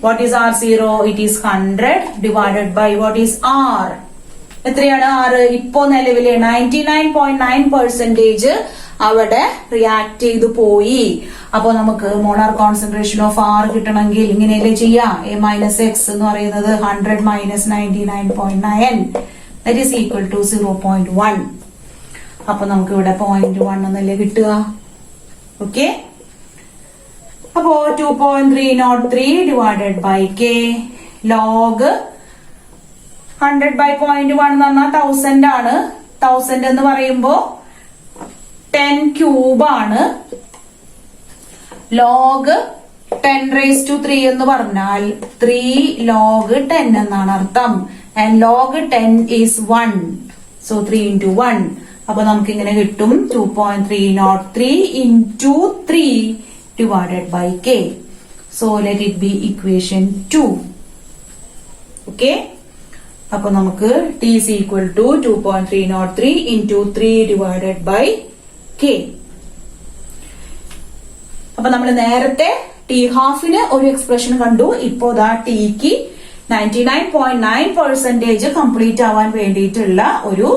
A: what is R0? It is 100 divided by what is R? എത്രയാണ് R? ഇപ്പോ നിലവിലെ 99.9% അവിടെ റിയാക്ട് ചെയ്തു പോയി. അപ്പൊ നമുക്ക് മോളാർ കോൺസെൻട്രേഷൻ ഓഫ് R കിട്ടണമെങ്കിൽ ഇങ്ങനെയല്ലേ ചെയ്യാം. A minus X എന്ന് പറയുന്നത് 100 minus 99.9 that is equal to 0.1. അപ്പൊ നമുക്ക് ഇവിടെ 0.1 എന്നല്ലേ കിട്ടുക. ഓക്കെ, അപ്പോ 2.303 ഡിവൈഡഡ് ബൈ കെ ലോഗ് 100/0.1 എന്ന് പറഞ്ഞാൽ 1000 ആണ്. 1000 എന്ന് പറയുമ്പോ 10 ക്യൂബ് ആണ്. ലോഗ് 10⁻³ എന്ന് പറഞ്ഞാൽ 3 ലോഗ് 10 എന്നാണ് അർത്ഥം. And log 10 is 1. So 3 into 1. അപ്പൊ നമുക്ക് ഇങ്ങനെ കിട്ടും 2.303 into 3 divided by k. So let it be equation 2. Okay. അപ്പൊ നമുക്ക് t is equal to 2.303 into 3 divided by k. അപ്പൊ നമ്മൾ നേരത്തെ ടി ഹാഫിന് ഒരു എക്സ്പ്രഷൻ കണ്ടു. ഇപ്പോ ദാ ടിക്ക് 99.9% കംപ്ലീറ്റ് ആവാൻ വേണ്ടിയിട്ടുള്ള ഒരു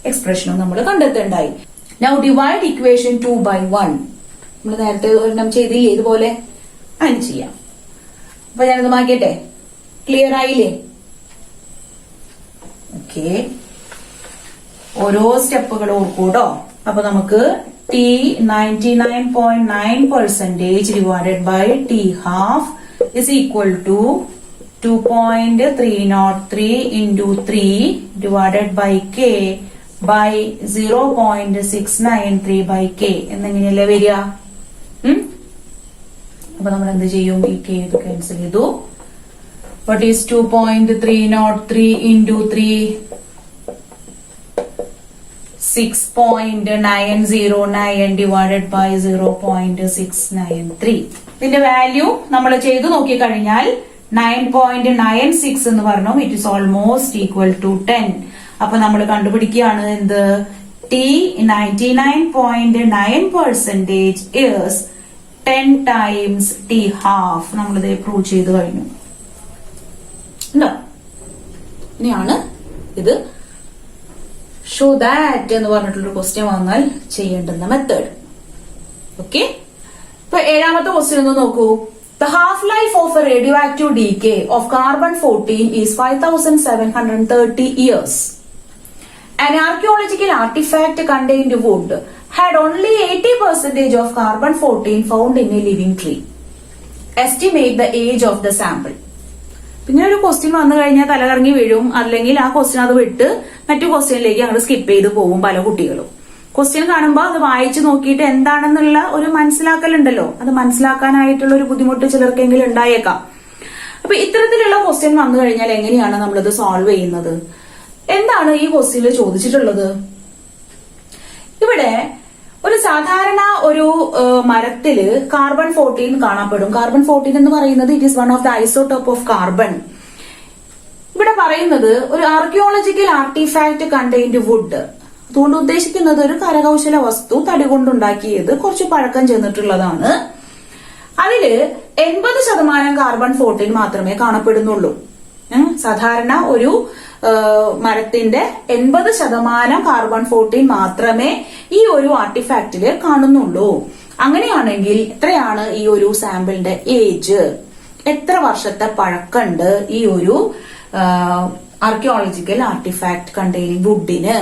A: എക്സ്പ്രഷനും നമ്മൾ കണ്ടെത്തുണ്ടായി. Now divide equation 2 by 1. നമ്മൾ നേരത്തെ ഒരെണ്ണം ചെയ്തില്ലേ ഇതുപോലെ അതിന് ചെയ്യാം. അപ്പൊ ഞാനിത് മാറ്റിട്ടെ. ക്ലിയർ ആയില്ലേ? ഓക്കെ, ഓരോ സ്റ്റെപ്പുകൾ ഓർക്കൂട്ടോ. അപ്പൊ നമുക്ക് T 99.9% divided by T half is equal to 2.303 into 3 divided by k by 0.693 by k എന്നെങ്ങനെയല്ലേ വരിക? അപ്പൊ നമ്മൾ എന്ത് ചെയ്യും? ഈ k ഇത് ക്യാൻസൽ ചെയ്തു. What is 2.303 into 3? 6.909 divided by 0.693. ഇതിന്റെ വാല്യൂ നമ്മൾ ചെയ്തു നോക്കി കഴിഞ്ഞാൽ 9.96 എന്ന് പറഞ്ഞു. It is almost equal to 10. അപ്പൊ നമ്മൾ കണ്ടുപിടിക്കുകയാണ് എന്ത്? T 99.9% is 10 times T half. നമ്മളിത് പ്രൂവ് ചെയ്ത് കഴിഞ്ഞു. ഇനിയാണ് ഇത് ഷോ ദാറ്റ് എന്ന് പറഞ്ഞിട്ടുള്ള ക്വസ്റ്റ്യൻ വന്നാൽ ചെയ്യേണ്ടുന്ന മെത്തേഡ്. ഓക്കെ, ഇപ്പൊ ഏഴാമത്തെ ക്വസ്റ്റ്യൻ ഒന്ന് നോക്കൂ. The half-life of a radioactive decay of carbon-14 is 5,730 years. An archaeological artifact contained wood had only 80% of carbon-14 found in a living tree. Estimate the age of the sample. പിന്നെ ഒരു ക്വസ്റ്റ്യൻ വന്നു കഴിഞ്ഞാൽ തലകറങ്ങി വീഴും, അല്ലെങ്കിൽ ആ ക്വസ്റ്റ്യൻ അത് വിട്ട് മറ്റു ക്വസ്റ്റ്യനിലേക്ക് അങ്ങോട്ട് സ്കിപ്പ് ചെയ്ത് പോകും പല കുട്ടികളും. ക്വസ്റ്റ്യൻ കാണുമ്പോൾ അത് വായിച്ചു നോക്കിയിട്ട് എന്താണെന്നുള്ള ഒരു മനസ്സിലാക്കലുണ്ടല്ലോ, അത് മനസ്സിലാക്കാനായിട്ടുള്ള ഒരു ബുദ്ധിമുട്ട് ചിലർക്കെങ്കിലും ഉണ്ടായേക്കാം. അപ്പൊ ഇത്തരത്തിലുള്ള ക്വസ്റ്റ്യൻ വന്നു കഴിഞ്ഞാൽ എങ്ങനെയാണ് നമ്മളത് സോൾവ് ചെയ്യുന്നത്? എന്താണ് ഈ ക്വസ്റ്റ്യനിൽ ചോദിച്ചിട്ടുള്ളത്? ഇവിടെ ഒരു സാധാരണ ഒരു മരത്തില് carbon-14 കാണപ്പെടും. carbon-14 എന്ന് പറയുന്നത് it is one of the isotope of carbon. ഇവിടെ പറയുന്നത് ഒരു ആർക്കിയോളജിക്കൽ ആർട്ടിഫാക്ട് കണ്ടെയ്ൻഡ് വുഡ്. അതുകൊണ്ട് ഉദ്ദേശിക്കുന്നത് ഒരു കരകൗശല വസ്തു തടി കൊണ്ടുണ്ടാക്കിയത് കുറച്ച് പഴക്കം ചെന്നിട്ടുള്ളതാണ്. അതില് 80% carbon-14 മാത്രമേ കാണപ്പെടുന്നുള്ളൂ. സാധാരണ ഒരു മരത്തിന്റെ 80% carbon-14 മാത്രമേ ഈ ഒരു ആർട്ടിഫാക്റ്റില് കാണുന്നുള്ളൂ. അങ്ങനെയാണെങ്കിൽ എത്രയാണ് ഈ ഒരു സാമ്പിളിന്റെ ഏജ്? എത്ര വർഷത്തെ പഴക്കമുണ്ട് ഈ ഒരു ആർക്കിയോളജിക്കൽ ആർട്ടിഫാക്ട് കണ്ടെയ്നിങ് വുഡിന്?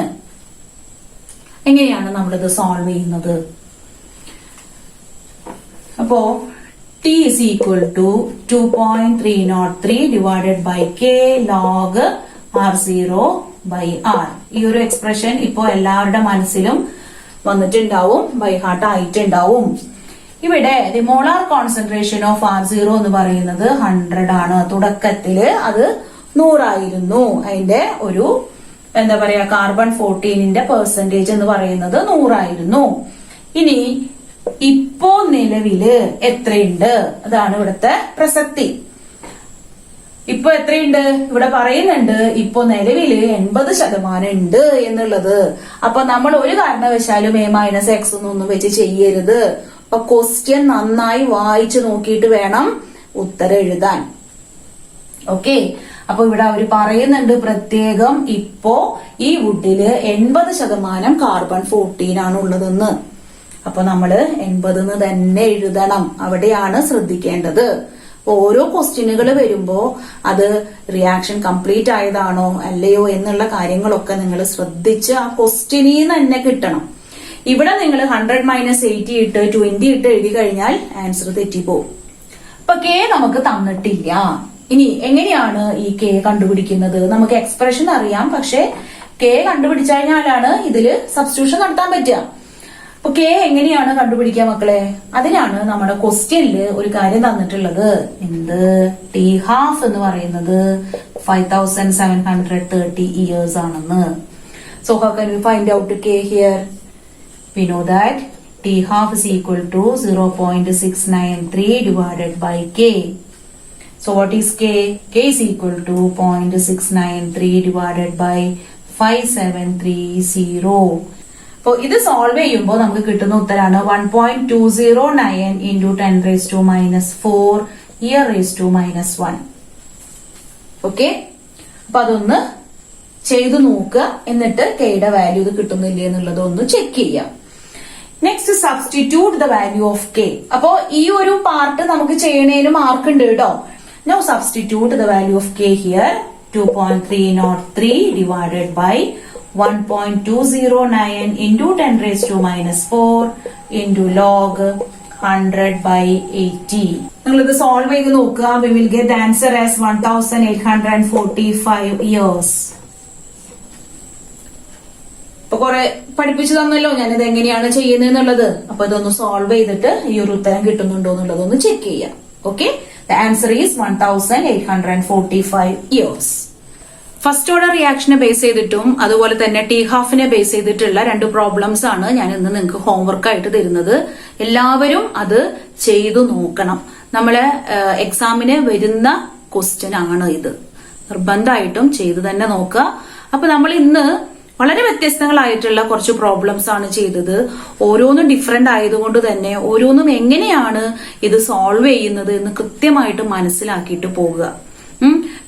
A: എങ്ങനെയാണ് നമ്മളിത് സോൾവ് ചെയ്യുന്നത്? അപ്പോ T is equal to 2.303 divided by K log R0 by R. ഈ ഒരു എക്സ്പ്രഷൻ ഇപ്പോ എല്ലാവരുടെ മനസ്സിലും വന്നിട്ടുണ്ടാവും, ബൈ ഹാർട്ട് ആയിട്ടുണ്ടാവും. ഇവിടെ the molar concentration of R0 എന്ന് പറയുന്നത് 100 ആണ്. തുടക്കത്തില് അത് 100 ആയിരുന്നു. അതിന്റെ ഒരു എന്താ പറയാ carbon-14 പെർസെന്റേജ് എന്ന് പറയുന്നത് 100 ആയിരുന്നു. ഇനി ഇപ്പോ നിലവില് എത്രയുണ്ട്? അതാണ് ഇവിടുത്തെ പ്രസക്തി. ഇപ്പൊ എത്രയുണ്ട്? ഇവിടെ പറയുന്നുണ്ട് ഇപ്പൊ നിലവില് 80% ഉണ്ട് എന്നുള്ളത്. അപ്പൊ നമ്മൾ ഒരു കാരണവശാലും A-X ഒന്നും വെച്ച് ചെയ്യരുത്. അപ്പൊ ക്വസ്റ്റ്യൻ നന്നായി വായിച്ചു നോക്കിയിട്ട് വേണം ഉത്തരം എഴുതാൻ. ഓക്കെ, അപ്പൊ ഇവിടെ അവര് പറയുന്നുണ്ട് പ്രത്യേകം ഇപ്പോ ഈ വുഡില് 80% carbon-14 ആണ് ഉള്ളതെന്ന്. അപ്പൊ നമ്മള് 80 തന്നെ എഴുതണം. അവിടെയാണ് ശ്രദ്ധിക്കേണ്ടത്. ഓരോ ക്വസ്റ്റ്യനുകൾ വരുമ്പോ അത് റിയാക്ഷൻ കംപ്ലീറ്റ് ആയതാണോ അല്ലയോ എന്നുള്ള കാര്യങ്ങളൊക്കെ നിങ്ങൾ ശ്രദ്ധിച്ച് ആ ക്വസ്റ്റ്യനിൽ നിന്ന് തന്നെ കിട്ടണം. ഇവിടെ നിങ്ങൾ 100 മൈനസ് 80 ഇട്ട് 20 ഇട്ട് എഴുതി കഴിഞ്ഞാൽ ആൻസർ തെറ്റിപ്പോവും. അപ്പൊ കെ നമുക്ക് തന്നിട്ടില്ല. ഇനി എങ്ങനെയാണ് ഈ കെ കണ്ടുപിടിക്കുന്നത്? നമുക്ക് എക്സ്പ്രഷൻ അറിയാം, പക്ഷെ കെ കണ്ടുപിടിച്ചു കഴിഞ്ഞാലാണ് ഇതില് സബ്സ്റ്റിറ്റ്യൂഷൻ നടത്താൻ പറ്റുക. അപ്പൊ കെ എങ്ങനെയാണ് കണ്ടുപിടിക്കുക മക്കളെ? അതിനാണ് നമ്മുടെ ക്വസ്റ്റ്യനില് ഒരു കാര്യം തന്നിട്ടുള്ളത്. എന്ത്? ടി ഹാഫ് എന്ന് പറയുന്നത് 5730 ഇയേഴ്സ് ആണെന്ന്. So how can we find out k here? We know that t half is equal to 0.693 divided by k. So what is k? K is equal to 0.693 divided by 5730. അപ്പോൾ ഇത് സോൾവ് ചെയ്യുമ്പോൾ നമുക്ക് കിട്ടുന്ന ഉത്തരാണ് 1.209 into 10 raised to minus 4 e raised to minus 1. Okay, അപ്പൊ അതൊന്ന് ചെയ്തു നോക്കുക. എന്നിട്ട് കെയുടെ വാല്യൂ ഇത് കിട്ടുന്നില്ലേ എന്നുള്ളത് ഒന്ന് ചെക്ക് ചെയ്യാം. Next substitute the value of K. അപ്പോ ഈ ഒരു പാർട്ട് നമുക്ക് ചെയ്യണേന് മാർക്ക് ഉണ്ട് കേട്ടോ. Now substitute the value of K here. 2.303 divided by 1.209 into 10 raised to minus 4 into log 100 by 80. നിങ്ങളിത് സോൾവ് ചെയ്ത് നോക്കുക. We will get the answer as 1845 years. ഇപ്പൊ കുറെ പഠിപ്പിച്ചു തന്നല്ലോ ഞാനിത് എങ്ങനെയാണ് ചെയ്യുന്നതെന്നുള്ളത്. അപ്പൊ ഇതൊന്ന് സോൾവ് ചെയ്തിട്ട് ഈ ഒരു ഉത്തരം കിട്ടുന്നുണ്ടോ എന്നുള്ളതൊന്ന് ചെക്ക് ചെയ്യാം. Okay, the answer is 1845 years. First order റിയാക്ഷനെ ബേസ് ചെയ്തിട്ടും അതുപോലെ തന്നെ ടി ഹാഫിനെ ബേസ് ചെയ്തിട്ടുള്ള 2 പ്രോബ്ലംസ് ആണ് ഞാൻ ഇന്ന് നിങ്ങൾക്ക് ഹോംവർക്ക് ആയിട്ട് തരുന്നത്. എല്ലാവരും അത് ചെയ്തു നോക്കണം. നമ്മളെ എക്സാമിന് വരുന്ന ക്വസ്റ്റ്യൻ ആണ് ഇത്. നിർബന്ധമായിട്ടും ചെയ്തു തന്നെ നോക്കുക. അപ്പൊ നമ്മൾ ഇന്ന് വളരെ വ്യത്യസ്തങ്ങളായിട്ടുള്ള കുറച്ച് പ്രോബ്ലംസ് ആണ് ചെയ്തത്. ഓരോന്നും ഡിഫറെന്റ് ആയതുകൊണ്ട് തന്നെ ഓരോന്നും എങ്ങനെയാണ് ഇത് സോൾവ് ചെയ്യുന്നത് എന്ന് കൃത്യമായിട്ട് മനസ്സിലാക്കിയിട്ട് പോകുക.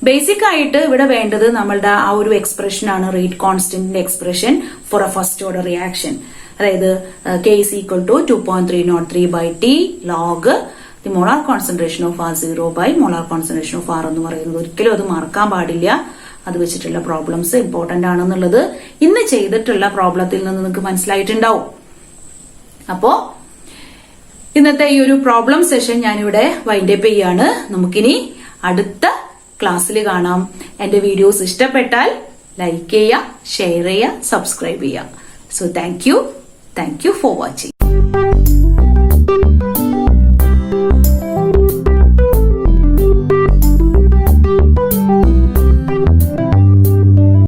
A: ബേസിക് ആയിട്ട് ഇവിടെ വേണ്ടത് നമ്മളുടെ ആ ഒരു എക്സ്പ്രഷൻ ആണ്, റേറ്റ് കോൺസ്റ്റന്റിന്റെ expression for a first order reaction. അതായത് K is equal to 2.303 by t log the molar concentration of R0 by molar concentration of R എന്ന് പറയുന്നത്. ഒരിക്കലും അത് മറക്കാൻ പാടില്ല. അത് വെച്ചിട്ടുള്ള പ്രോബ്ലംസ് ഇമ്പോർട്ടന്റ് ആണെന്നുള്ളത് ഇന്ന് ചെയ്തിട്ടുള്ള പ്രോബ്ലത്തിൽ നിന്ന് നിങ്ങൾക്ക് മനസ്സിലായിട്ടുണ്ടാവും. അപ്പോ ഇന്നത്തെ ഈ ഒരു പ്രോബ്ലം സെഷൻ ഞാനിവിടെ വൈൻഡപ്പ് ചെയ്യാണ്. നമുക്കിനി അടുത്ത ക്ലാസ്സിൽ കാണാം. എന്റെ വീഡിയോസ് ഇഷ്ടപ്പെട്ടാൽ ലൈക്ക് ചെയ്യുക, ഷെയർ ചെയ്യുക, സബ്സ്ക്രൈബ് ചെയ്യുക. So thank you for watching.